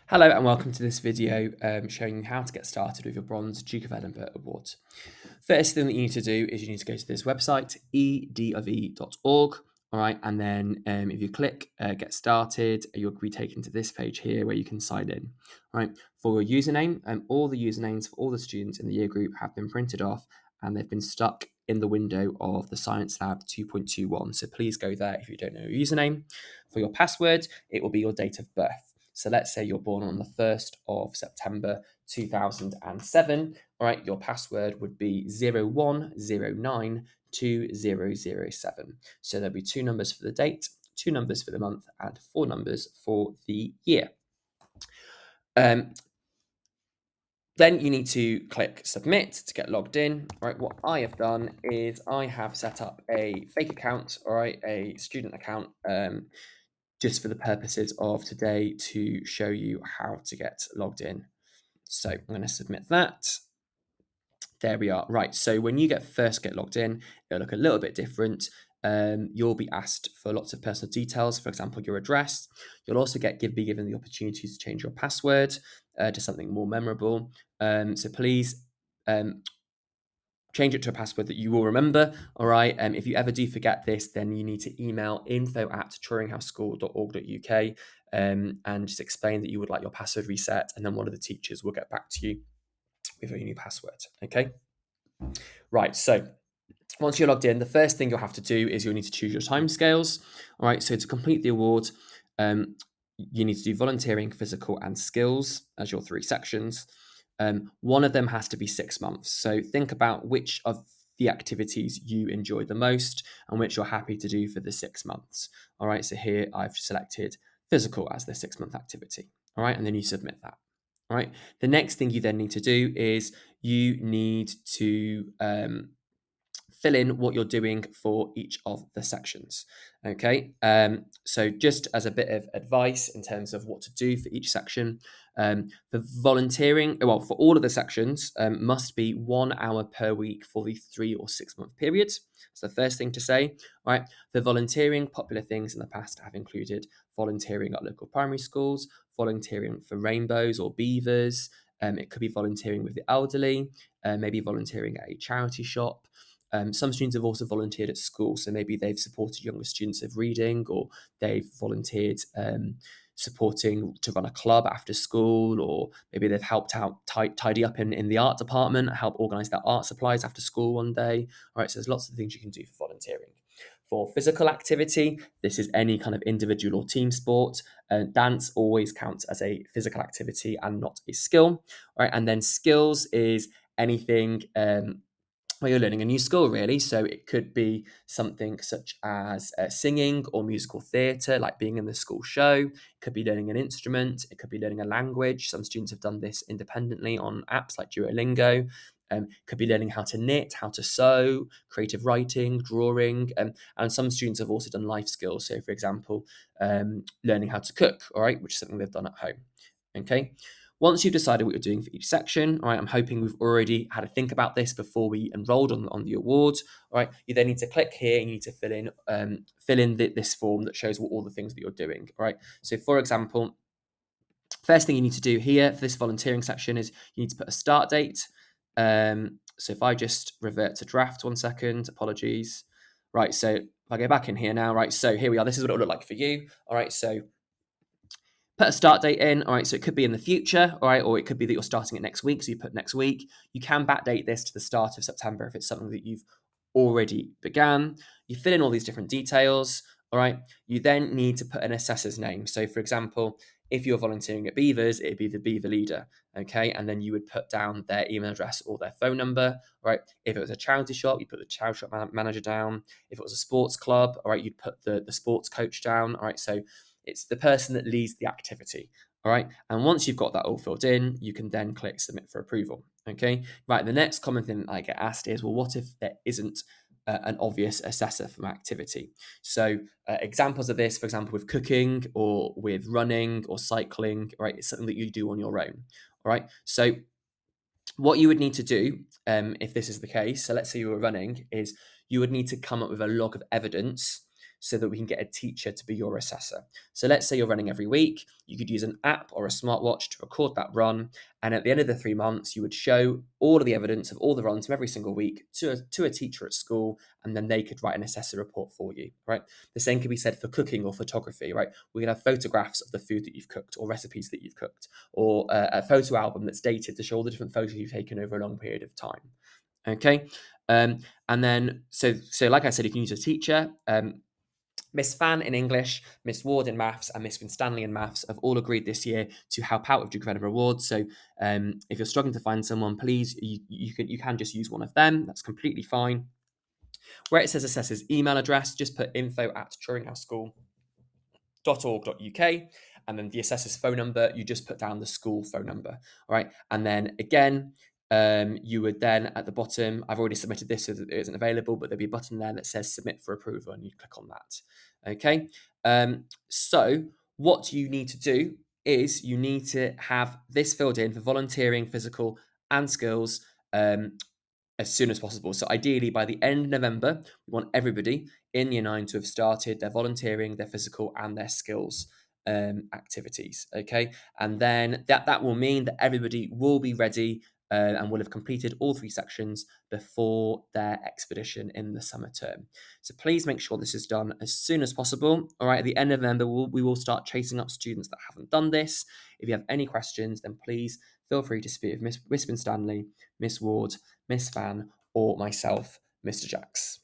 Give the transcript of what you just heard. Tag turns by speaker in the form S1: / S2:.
S1: Hello and welcome to this video showing you how to get started with your Bronze Duke of Edinburgh Award. First thing that you need to do is you need to go to this website, edofE.org, all right, and then if you click Get Started, you'll be taken to this page here where you can sign in, all right, for your username. All the usernames for all the students in the year group have been printed off and they've been stuck in the window of the Science Lab 2.21, so please go there if you don't know your username. For your password, it will be your date of birth. So let's say you're born on the 1st of September 2007. All right, your password would be 01092007. So there'll be two numbers for the date, two numbers for the month, and four numbers for the year. Then you need to click submit to get logged in. All right, what I have done is I have set up a fake account, all right, a student account, just for the purposes of today to show you how to get logged in. So I'm going to submit that. There we are. Right, so when you first get logged in, it'll look a little bit different. You'll be asked for lots of personal details, for example, your address. You'll also be given the opportunity to change your password to something more memorable. So please change it to a password that you will remember. All right. If you ever do forget this, then you need to email info@turinghouseschool.org.uk and just explain that you would like your password reset, and then one of the teachers will get back to you with your new password. Okay. Right. So once you're logged in, the first thing you'll have to do is you'll need to choose your timescales. All right. So to complete the award, you need to do volunteering, physical, and skills as your three sections. One of them has to be 6 months. So think about which of the activities you enjoy the most and which you're happy to do for the 6 months. All right. So here I've selected physical as the 6-month activity. All right. And then you submit that. All right. The next thing you then need to do is you need to fill in what you're doing for each of the sections. Okay, so just as a bit of advice in terms of what to do for each section, the volunteering, well, for all of the sections, must be 1 hour per week for the 3 or 6 month periods. So the first thing to say, right? The volunteering popular things in the past have included volunteering at local primary schools, volunteering for rainbows or beavers. It could be volunteering with the elderly, maybe volunteering at a charity shop. Some students have also volunteered at school, so maybe they've supported younger students of reading, or they've volunteered supporting to run a club after school, or maybe they've helped out tidy up in the art department, help organise their art supplies after school one day. All right, so there's lots of things you can do for volunteering. For physical activity, this is any kind of individual or team sport. Dance always counts as a physical activity and not a skill. All right, and then skills is anything where you're learning a new skill, really. So it could be something such as singing or musical theatre, like being in the school show. It could be learning an instrument. It could be learning a language. Some students have done this independently on apps like Duolingo. Could be learning how to knit, how to sew, creative writing, drawing. And some students have also done life skills. So, for example, learning how to cook, all right, which is something they've done at home. Okay. Once you've decided what you're doing for each section, all right, I'm hoping we've already had a think about this before we enrolled on the awards. All right, you then need to click here and you need to fill in this form that shows all the things that you're doing. All right, so for example, first thing you need to do here for this volunteering section is you need to put a start date. So if I just revert to draft 1 second, apologies. Right, so if I go back in here now, right, so here we are. This is what it will look like for you. All right, so put a start date in. All right, so it could be in the future, all right, or it could be that you're starting it next week, so you put next week. You can backdate this to the start of September if it's something that you've already began. You fill in all these different details, all right. You then need to put an assessor's name. So for example, if you're volunteering at Beavers, it'd be the Beaver leader, okay, and then you would put down their email address or their phone number, all right. If it was a charity shop, you put the charity shop manager down. If it was a sports club, all right, you'd put the sports coach down, all right. So it's the person that leads the activity. All right. And once you've got that all filled in, you can then click submit for approval. Okay. Right. The next common thing that I get asked is, well, what if there isn't an obvious assessor for my activity? So examples of this, for example, with cooking or with running or cycling, right? It's something that you do on your own. All right. So what you would need to do if this is the case, so let's say you were running, is you would need to come up with a log of evidence. so that we can get a teacher to be your assessor. So let's say you're running every week, you could use an app or a smartwatch to record that run. And at the end of the 3 months, you would show all of the evidence of all the runs from every single week to a teacher at school, and then they could write an assessor report for you, right? The same can be said for cooking or photography, right? We can have photographs of the food that you've cooked or recipes that you've cooked, or a photo album that's dated to show all the different photos you've taken over a long period of time. Okay. And then, so like I said, you can use a teacher. Miss Fan in English, Miss Ward in Maths, and Miss Winstanley in Maths have all agreed this year to help out with Duke of Edinburgh Awards. So if you're struggling to find someone, please, you can just use one of them. That's completely fine. Where it says assessor's email address, just put info@turinghouseschool.org.uk, and then the assessor's phone number, you just put down the school phone number. All right. And then again, you would then at the bottom, I've already submitted this so that it isn't available, but there'll be a button there that says submit for approval, and you click on that. Okay. So what you need to do is you need to have this filled in for volunteering, physical, and skills as soon as possible. So ideally by the end of November, we want everybody in year 9 to have started their volunteering, their physical, and their skills activities. Okay. And then that will mean that everybody will be ready and will have completed all 3 sections before their expedition in the summer term. So please make sure this is done as soon as possible. All right, at the end of November, we will start chasing up students that haven't done this. If you have any questions, then please feel free to speak with Miss Winstanley, Miss Ward, Miss Fan, or myself, Mr. Jacks.